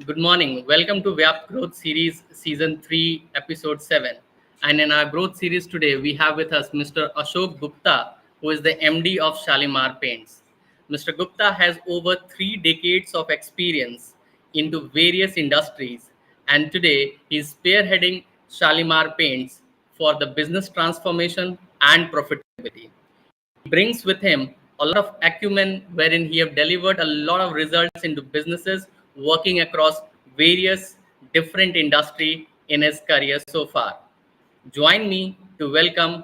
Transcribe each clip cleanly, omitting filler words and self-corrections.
Good morning. Welcome to VYAPT Growth Series Season 3, Episode 7. And in our growth series today, we have with us Mr. Ashok Gupta, who is the MD of Shalimar Paints. Mr. Gupta has over 3 decades of experience into various industries, and today he is spearheading Shalimar Paints for the business transformation and profitability. Brings with him a lot of acumen wherein he have delivered a lot of results into businesses working across various different industry in his career so far. Join me to welcome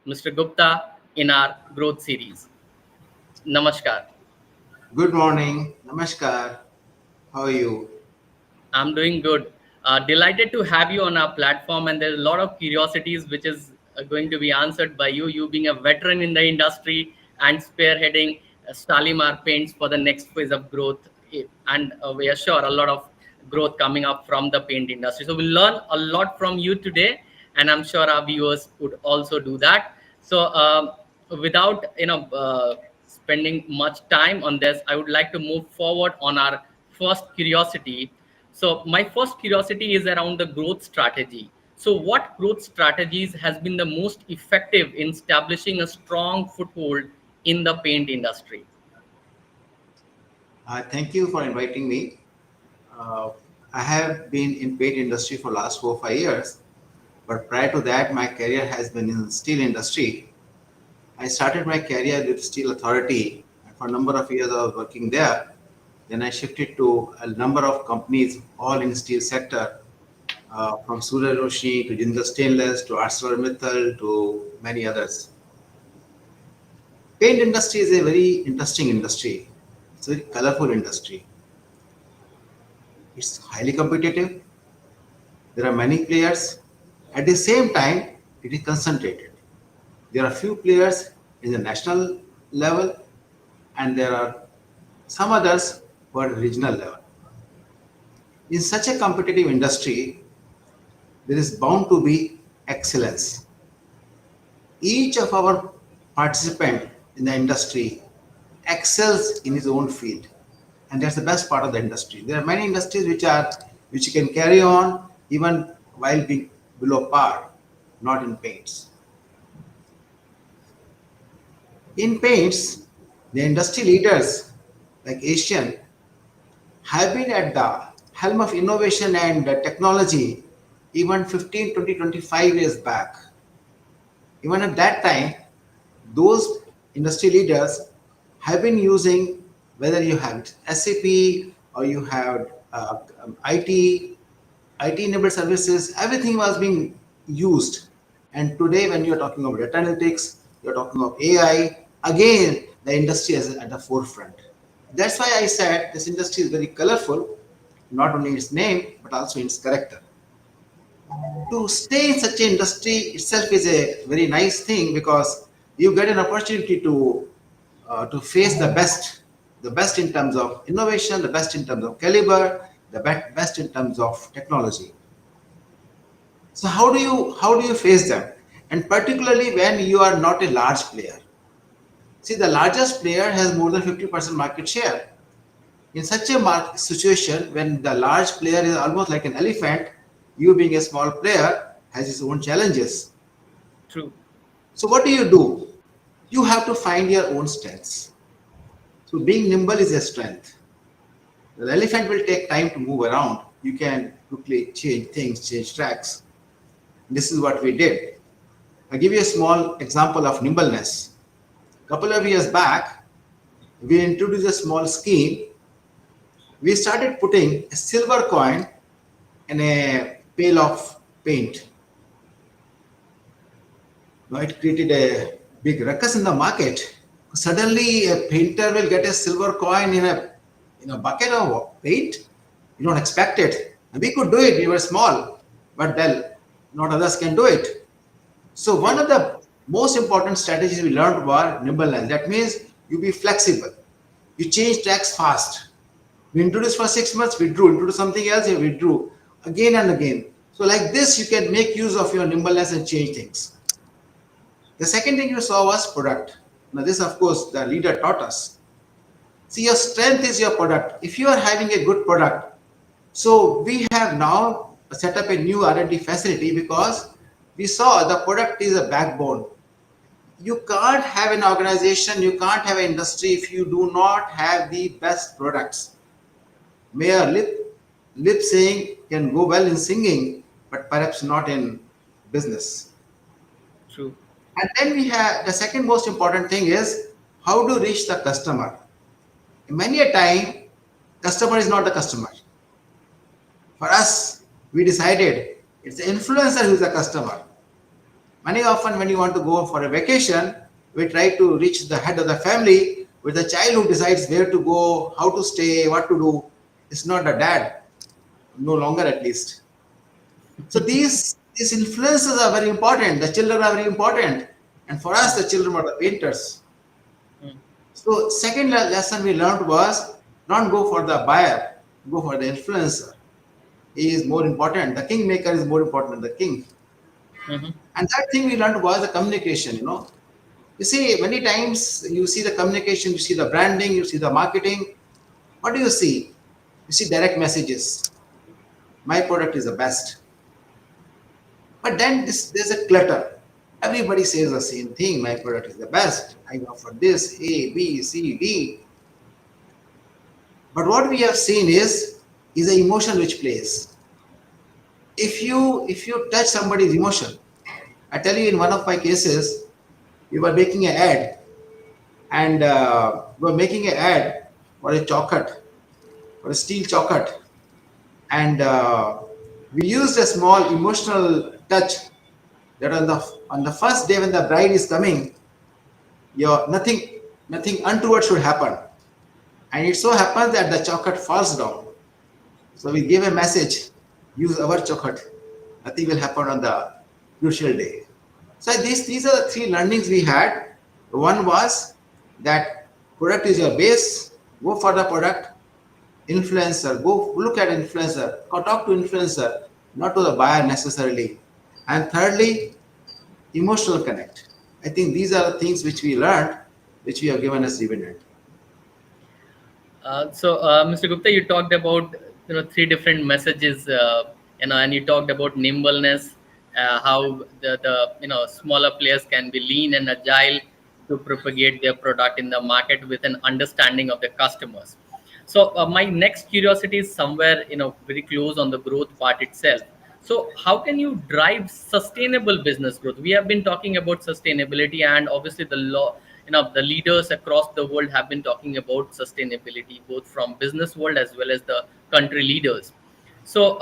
Mr. Gupta in our growth series. Namaskar. Good morning. Namaskar. How are you? I'm doing good. Delighted to have you on our platform, and there's a lot of curiosities which is going to be answered by you. You being a veteran in the industry and spearheading Shalimar Paints for the next phase of growth, and we are sure a lot of growth coming up from the paint industry. So we'll learn a lot from you today, and I'm sure our viewers would also do that. So without spending much time on this, I would like to move forward on our first curiosity. So my first curiosity is around the growth strategy. So what growth strategies has been the most effective in establishing a strong foothold in the paint industry? Thank you for inviting me. Uh, I have been in paint industry for last 4 or 5 years, but prior to that, my career has been in steel industry. I started my career with Steel Authority, and for a number of years I was working there. Then I shifted to a number of companies, all in steel sector, from Surya Roshi to Jindal Stainless to ArcelorMittal to many others. Paint industry is a very interesting industry. It's a very colorful industry. It's highly competitive. There are many players. At the same time, it is concentrated. There are few players in the national level, and there are some others who are at regional level. In such a competitive industry, there is bound to be excellence. Each of our participant in the industry excels in his own field, and that's the best part of the industry. There are many industries which you can carry on even while being below par, not in paints. In paints, the industry leaders like Asian have been at the helm of innovation and technology even 15, 20, 25 years back. Even at that time, those industry leaders have been using, whether you have SAP or you have IT, IT enabled services, everything was being used. And today, when you're talking about data analytics, you're talking of AI, again, the industry is at the forefront. That's why I said this industry is very colorful, not only its name, but also its character. To stay in such an industry itself is a very nice thing because you get an opportunity to face the best in terms of innovation, the best in terms of caliber, the best in terms of technology. So how do you face them? And particularly when you are not a large player. See, the largest player has more than 50% market share. In such a market situation, when the large player is almost like an elephant, you being a small player has its own challenges. True. So what do? You have to find your own strengths. So being nimble is a strength. The elephant will take time to move around. You can quickly change things, change tracks. This is what we did. I'll give you a small example of nimbleness. A couple of years back, we introduced a small scheme. We started putting a silver coin in a pail of paint. Now it created a big ruckus in the market. Suddenly, a painter will get a silver coin in a bucket of paint. You don't expect it. And we could do it. We were small, but well, not others can do it. So one of the most important strategies we learned were nimbleness. That means you be flexible. You change tracks fast. We introduced for 6 months, withdrew, introduced something else, you withdrew again and again. So like this, you can make use of your nimbleness and change things. The second thing you saw was product. Now this, of course, the leader taught us. See, your strength is your product. If you are having a good product, So we have now set up a new R&D facility because we saw the product is a backbone. You can't have an organization, you can't have an industry if you do not have the best products. Mere lip saying can go well in singing, but perhaps not in business. True. And then we have the second most important thing is how to reach the customer. Many a time, customer is not the customer. For us, we decided it's the influencer who's the customer. Many often, when you want to go for a vacation, we try to reach the head of the family with the child who decides where to go, how to stay, what to do. It's not the dad, no longer at least. So these influences are very important. The children are very important, and for us, Mm, the children are the painters. mm, So second lesson we learned was not go for the buyer, go for the influencer. He is more important. The kingmaker is more important than the king. mhm. And that thing we learned was the communication. You see, many times you see the communication, you see the branding, you see the marketing. What do you see? You see direct messages. My product is the best. But then there's a clutter. Everybody says the same thing. My product is the best. I offer this A, B, C, D. But what we have seen is the emotion which plays. If you touch somebody's emotion, I tell you in one of my cases, we were making an ad and we were making an ad for a chocolate, for a steel chocolate, and we used a small emotional touch that on the first day when the bride is coming, your nothing untoward should happen, and it so happens that the chocolate falls down. So we gave a message: use our chocolate. Nothing will happen on the crucial day. So these are the three learnings we had. One was that product is your base. Go for the product. Influencer. Go look at influencer. Go talk to influencer, not to the buyer necessarily. And thirdly, emotional connect. I think these are the things which we learned, which we have given as dividend. Mr. Gupta, you talked about three different messages, and you talked about nimbleness, how the smaller players can be lean and agile to propagate their product in the market with an understanding of the customers. So my next curiosity is somewhere very close on the growth part itself. So how can you drive sustainable business growth? We have been talking about sustainability, and obviously the leaders across the world have been talking about sustainability, both from business world as well as the country leaders. So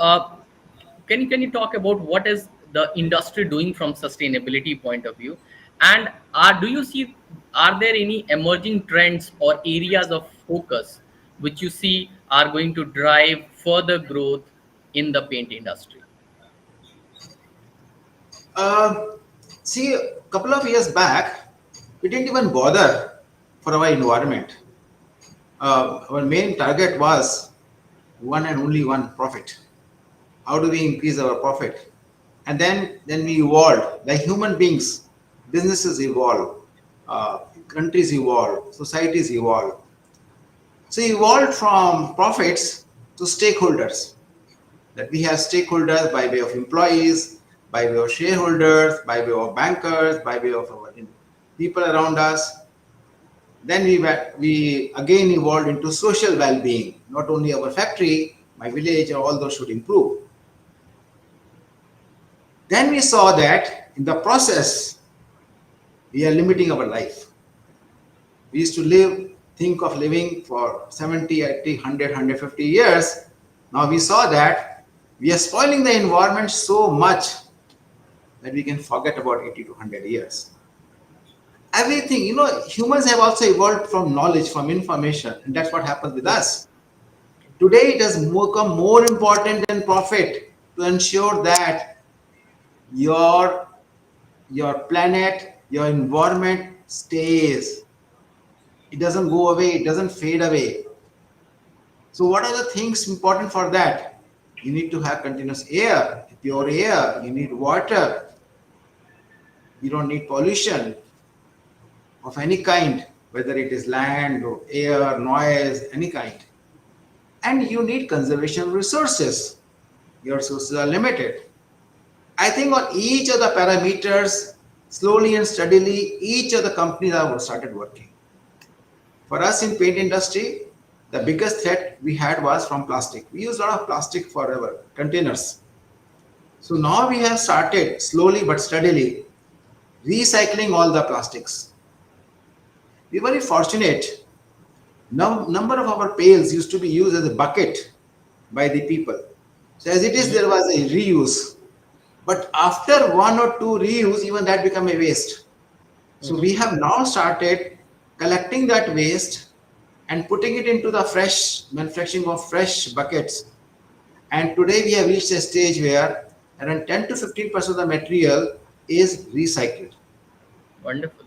can you talk about what is the industry doing from sustainability point of view, and do you see, are there any emerging trends or areas of focus which you see are going to drive further growth in the paint industry? Um, See, a couple of years back, we didn't even bother for our environment. Our main target was one and only one: profit. How do we increase our profit? And then we evolved like human beings. Businesses evolve, countries evolve, societies evolve. So evolved from profits to stakeholders. That we have stakeholders by way of employees, by way of shareholders, by way of bankers, by way of our people around us. Then we again evolved into social well-being. Not only our factory, my village, all those should improve. Then we saw that in the process, we are limiting our life. We used to think of living for 70, 80, 100, 150 years. Now we saw that we are spoiling the environment so much that we can forget about 80 to 100 years. Everything, humans have also evolved from knowledge, from information, and that's what happens with True. us. Today, it has become more important than profit to ensure that your your planet, your environment stays. It doesn't go away, it doesn't fade away. So what are the things important for that? You need to have continuous air, pure air, you need water, you don't need pollution of any kind, whether it is land or air, noise, any kind. and you need conservation resources. Your resources are limited. I think on each of the parameters, slowly and steadily, each of the companies have started working. For us in paint industry, the biggest threat we had was from plastic. We use a lot of plastic forever, containers. So now we have started slowly but steadily recycling all the plastics. We were very fortunate. Now, number of our pails used to be used as a bucket by the people. So as it is, Mhm. there was a reuse. But after one or two reuse, even that become a waste. So Mhm. we have now started collecting that waste and putting it into the fresh manufacturing of fresh buckets. And today we have reached a stage where around 10 to 15% of the material is recycled. Wonderful.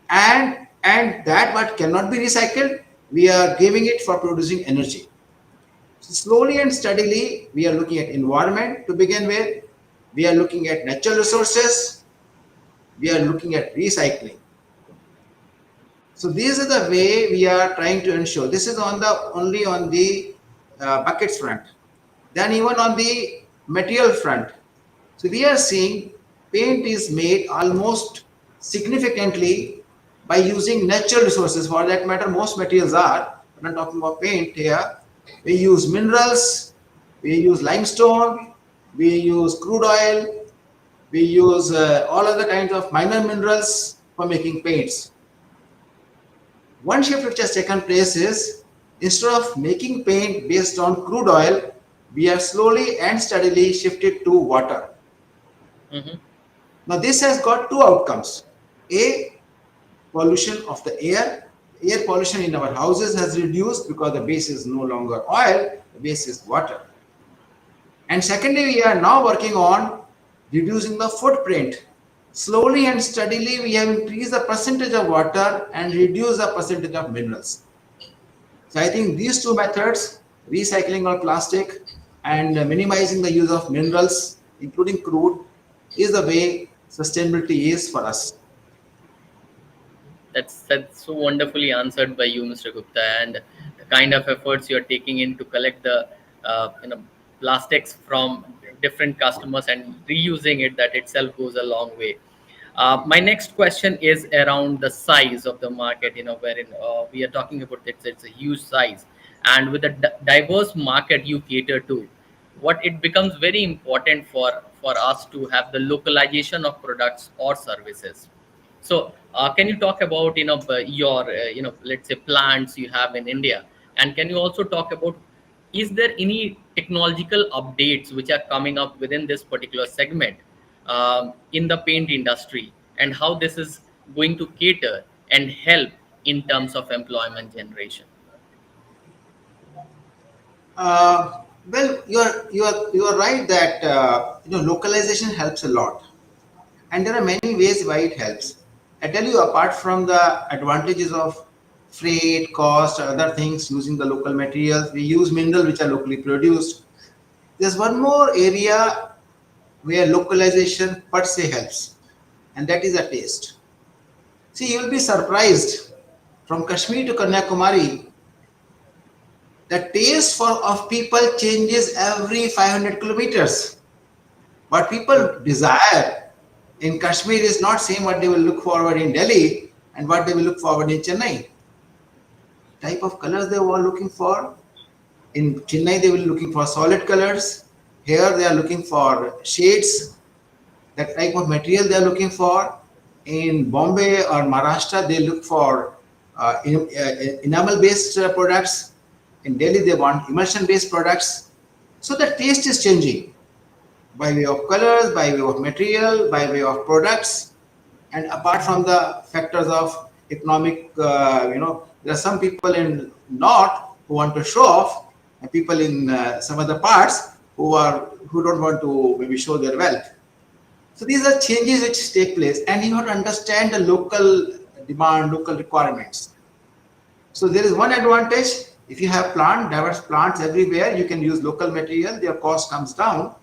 And that what cannot be recycled, we are giving it for producing energy. So slowly and steadily, we are looking at environment to begin with. We are looking at natural resources. We are looking at recycling. So these are the way we are trying to ensure. This is on the only on the buckets front. Then even on the material front. So we are seeing paint is made almost significantly by using natural resources. For that matter, most materials are. When I'm talking about paint here, we use minerals, we use limestone, we use crude oil, we use all other kinds of minor minerals for making paints. One shift which has taken place is instead of making paint based on crude oil, we have slowly and steadily shifted to water. Mhm. Now, this has got two outcomes. A, pollution of the air. Air pollution in our houses has reduced because the base is no longer oil, the base is water. And secondly, we are now working on reducing the footprint. Slowly and steadily, we have increased the percentage of water and reduced the percentage of minerals. So I think these two methods, recycling of plastic and minimizing the use of minerals, including crude, is the way sustainability is for us. That's so wonderfully answered by you, Mr. Gupta, and the kind of efforts you're taking in to collect the plastics from different customers and reusing it, that itself goes a long way. My next question is around the size of the market. Wherein we are talking about it's a huge size, and with the diverse market you cater to, what it becomes very important for us to have the localization of products or services. So, can you talk about your let's say plants you have in India, and can you also talk about, is there any technological updates which are coming up within this particular segment in the paint industry, and how this is going to cater and help in terms of employment generation? Well, you are right that localization helps a lot, and there are many ways why it helps. I tell you, apart from the advantages of freight, cost, or other things using the local materials, we use minerals which are locally produced. There's one more area where localization per se helps, and that is a taste. See, you'll be surprised from Kashmir to Kanyakumari, the taste for of people changes every 500 kilometers. What True. people desire in Kashmir is not same what they will look forward in Delhi and what they will look forward in Chennai. Type of colors they were looking for. In Chennai, they will looking for solid colors. Here, they are looking for shades. That type of material they are looking for. In Bombay or Maharashtra, they look for enamel-based products. In Delhi, they want emulsion-based products. So the taste is changing by way of colors, by way of material, by way of products, and apart from the factors of economic, there are some people in north who want to show off, and people in some other parts who don't want to maybe show their wealth. So these are changes which take place, and you have to understand the local demand, local requirements. So there is one advantage. If you have diverse plants everywhere, you can use local material, their cost comes down.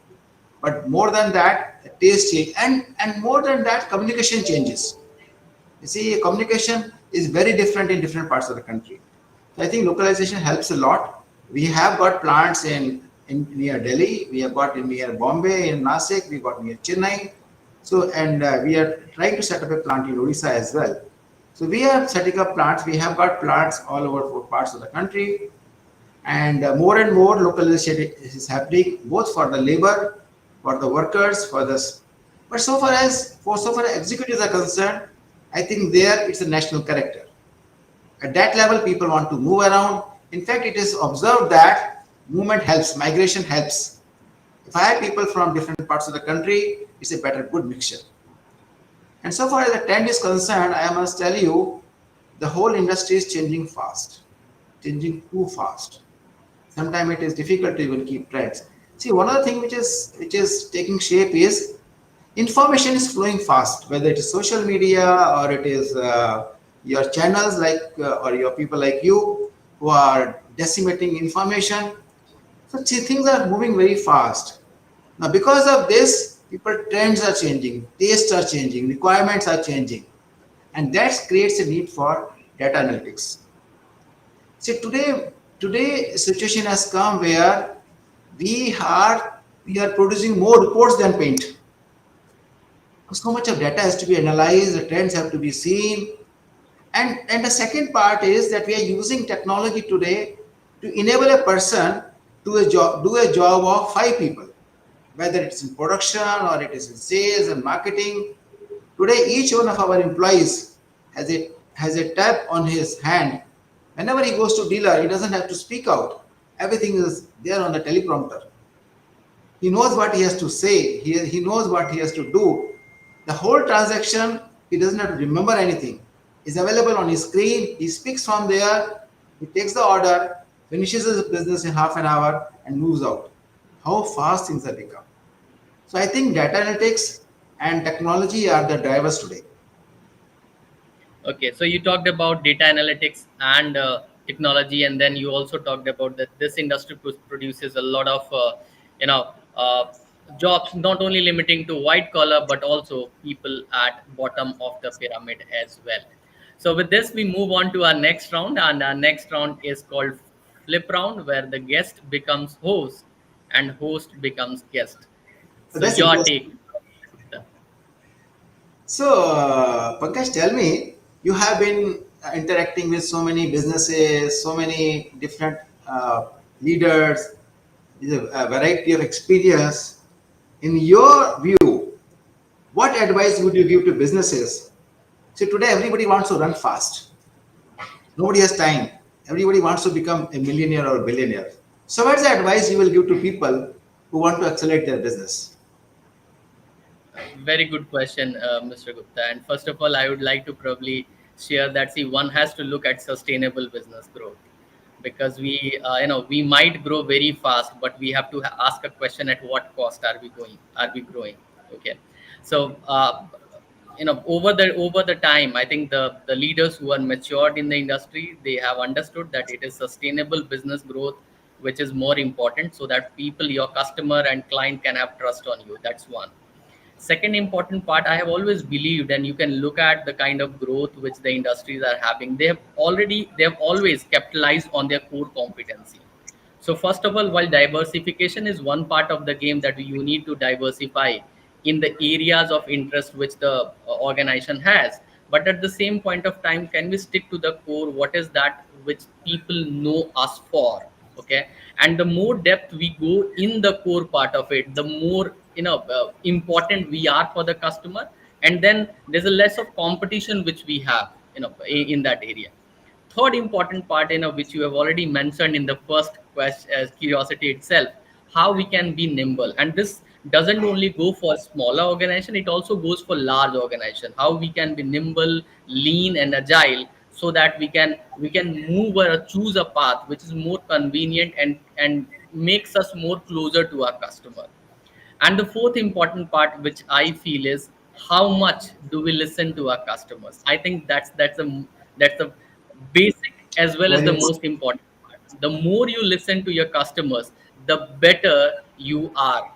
But more than that, taste change, and more than that, communication changes. You see, communication is very different in different parts of the country. So I think localization helps a lot. We have got plants in near Delhi. We have got in near Bombay, in Nasik. We got near Chennai. So and we are trying to set up a plant in Odisha as well. So we are setting up plants. We have got plants all over four parts of the country, and more localization is happening both for the labor, for the workers, for the. But so far as executives are concerned, I think there it's a national character. At that level, people want to move around. In fact, it is observed that movement helps, migration helps. If I have people from different parts of the country, it's a better, good mixture. And so far as the trend is concerned, I must tell you, the whole industry is changing fast, changing too fast. Sometimes it is difficult to even keep trends. See, one other thing which is taking shape is information is flowing fast, whether it is social media or it is your channels like or your people like you who are decimating information. So see, things are moving very fast. Now, because of this, people trends are changing, tastes are changing, requirements are changing, and that creates a need for data analytics. See, today situation has come where we are producing more reports than paint. So much of data has to be analyzed, the trends have to be seen, and the second part is that we are using technology today to enable a person to do a job of five people, whether it's in production or it is in sales and marketing. Today, each one of our employees has a tab on his hand. Whenever he goes to dealer, he doesn't have to speak out. Everything is there on the teleprompter. He knows what he has to say. He knows what he has to do. The whole transaction, he doesn't have to remember anything. It's available on his screen. He speaks from there. He takes the order, finishes his business in half an hour, and moves out. How fast things have become. So I think data analytics and technology are the drivers today. Okay, so you talked about data analytics and technology, and then you also talked about that this industry produces a lot of, you know, jobs, not only limiting to white collar, but also people at bottom of the pyramid as well. So with this, we move on to our next round, and our next round is called flip round, where the guest becomes host and host becomes guest. So So that's your interesting. take. So, Pankaj, tell me, you have been interacting with so many businesses, so many different leaders, with a variety of experience. In your view, what advice would you give to businesses? See, today everybody wants to run fast. Nobody has time. Everybody wants to become a millionaire or a billionaire. So, what's the advice you will give to people who want to accelerate their business? Very good question, Mr. Gupta. And first of all, I would like to probably share that, see, one has to look at sustainable business growth, because we might grow very fast, but we have to ask a question: at what cost are we going? Are we growing? Okay, so over the time, I think the leaders who are matured in the industry, they have understood that it is sustainable business growth which is more important, so that people, your customer and client, can have trust on you. That's one. Second important part, I have always believed, and you can look at the kind of growth which the industries are having, they have always capitalized on their core competency. So first of all, while diversification is one part of the game, that you need to diversify in the areas of interest which the organization has, but at the same point of time, can we stick to the core? What is that which people know us for? Okay, and the more depth we go in the core part of it, the more important we are for the customer, and then there's a less of competition which we have in that area. Third important part, which you have already mentioned in the first question, as curiosity itself, how we can be nimble. And this doesn't only go for smaller organization, it also goes for large organization. How we can be nimble, lean and agile, so that we can move or choose a path which is more convenient and makes us more closer to our customer. And the fourth important part, which I feel, is how much do we listen to our customers. I think that's the basic as well as Very the important. most important part. The more you listen to your customers, the better you are.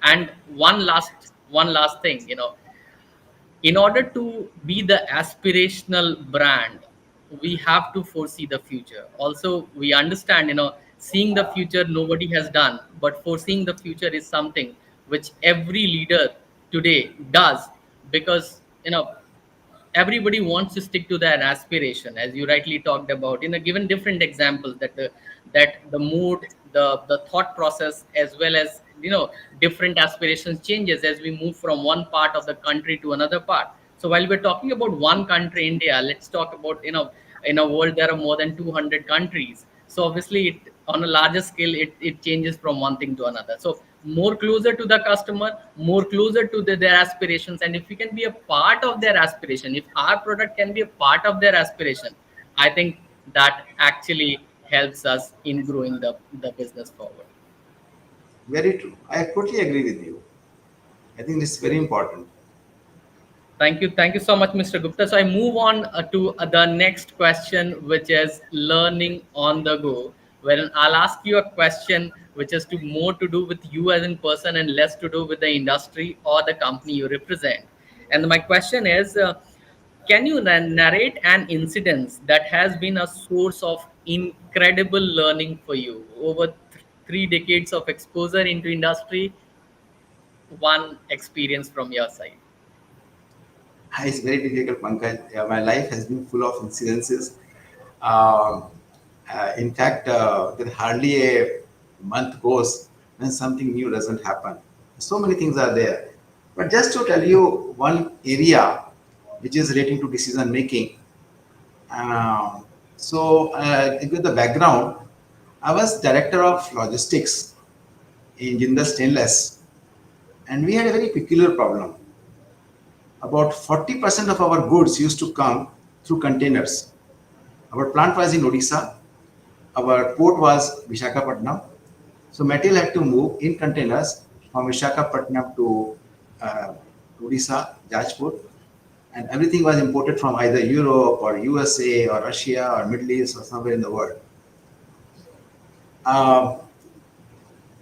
And one last thing, in order to be the aspirational brand, we have to foresee the future. Also, we understand, seeing the future nobody has done, but foreseeing the future is something which every leader today does, because everybody wants to stick to their aspiration, as you rightly talked about in a given different examples, that the mood, the thought process, as well as different aspirations changes as we move from one part of the country to another part. So while we're talking about one country, India, let's talk about in a world there are more than 200 countries. So obviously on a larger scale, it changes from one thing to another. So more closer to the customer, more closer to their aspirations, and if we can be a part of their aspiration, if our product can be a part of their aspiration, I think that actually helps us in growing the business forward. Very true. I totally agree with you. I think this is very important. Thank you so much, Mr. Gupta. So I move on to the next question, which is learning on the go. Wherein I'll ask you a question which is more to do with you as in person and less to do with the industry or the company you represent. And my question is, can you narrate an incident that has been a source of incredible learning for you over 3 decades of exposure into industry? One experience from your side. It's very difficult, Pankaj. Yeah, my life has been full of incidences. Um, in fact, there hardly a month goes when something new doesn't happen. So many things are there. But just to tell you one area which is relating to decision making. With the background, I was director of logistics in Jindal Stainless, and we had a very peculiar problem. About 40% of our goods used to come through containers. Our plant was in Odisha. Our port was Visakhapatnam. So material had to move in containers from Visakhapatnam to uh, Odisha, Jajpur, and everything was imported from either Europe or USA or Russia or Middle East or somewhere in the world. Uh,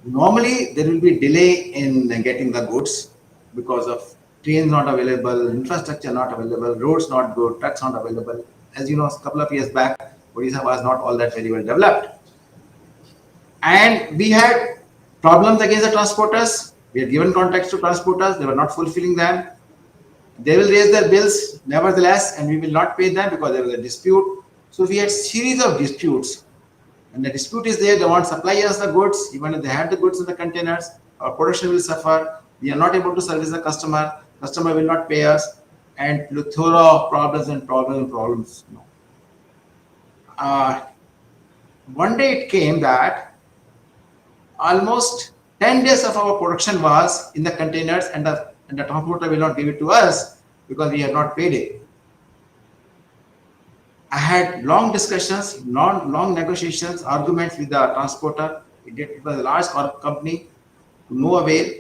Normally, there will be delay in getting the goods because of trains not available, infrastructure not available, roads not good, trucks not available. As you know, a couple of years back, Odisha was not all that very well developed. And we had problems against the transporters. We had given contracts to transporters, they were not fulfilling them. They will raise their bills nevertheless, and we will not pay them because there was a dispute. So we had series of disputes. And the dispute is there, they want to supply us the goods, even if they have the goods in the containers, our production will suffer. We are not able to service the customer will not pay us, and plethora of problems and problems and problems. Uh, One day it came that almost 10 days of our production was in the containers, and the transporter will not give it to us because we have not paid it. I had long discussions, long negotiations, arguments with the transporter. It was a large company, to no avail.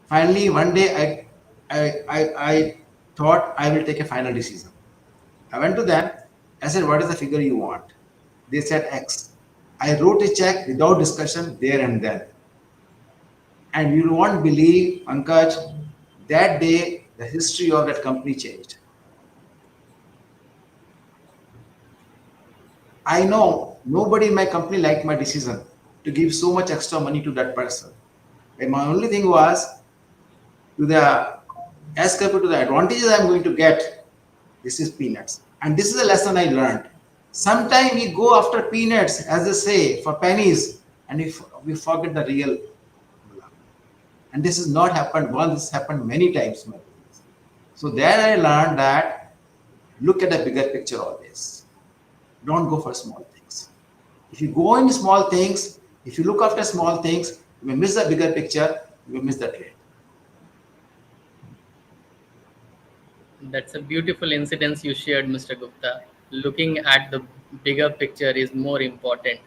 Finally, one day I thought I will take a final decision. I went to them. I said, "What is the figure you want?" They said X. I wrote a check without discussion there and then. And you won't believe, Pankaj, that day the history of that company changed. I know nobody in my company liked my decision to give so much extra money to that person. And my only thing was to the as compared to the advantages I'm going to get, this is peanuts. And this is a lesson I learned. Sometimes we go after peanuts, as they say, for pennies, and we forget the real. And this has not happened once, this happened many times. My friends. So there I learned that look at the bigger picture always. Don't go for small things. If you go in small things, if you look after small things, you may miss the bigger picture, you may miss the trade. That's a beautiful incident you shared, Mr. Gupta. Looking at the bigger picture is more important,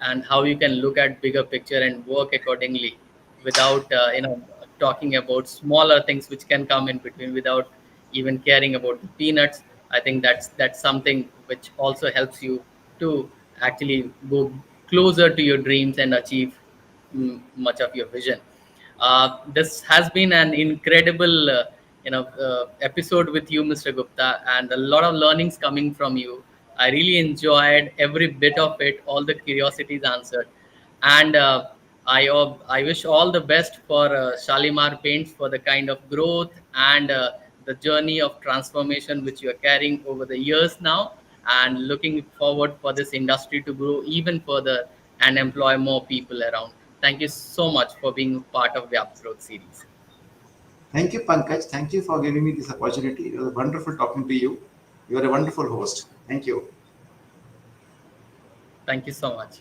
and how you can look at bigger picture and work accordingly, without talking about smaller things which can come in between, without even caring about the peanuts. I think that's something which also helps you to actually go closer to your dreams and achieve much of your vision. This has been an incredible, episode with you, Mr. Gupta, and a lot of learnings coming from you. I really enjoyed every bit of it, all the curiosities answered. And I wish all the best for Shalimar Paints for the kind of growth and the journey of transformation which you are carrying over the years now, and looking forward for this industry to grow even further and employ more people around. Thank you so much for being part of VYAPT Growth Series. Thank you, Pankaj. Thank you for giving me this opportunity. It was wonderful talking to you. You are a wonderful host. Thank you. Thank you so much.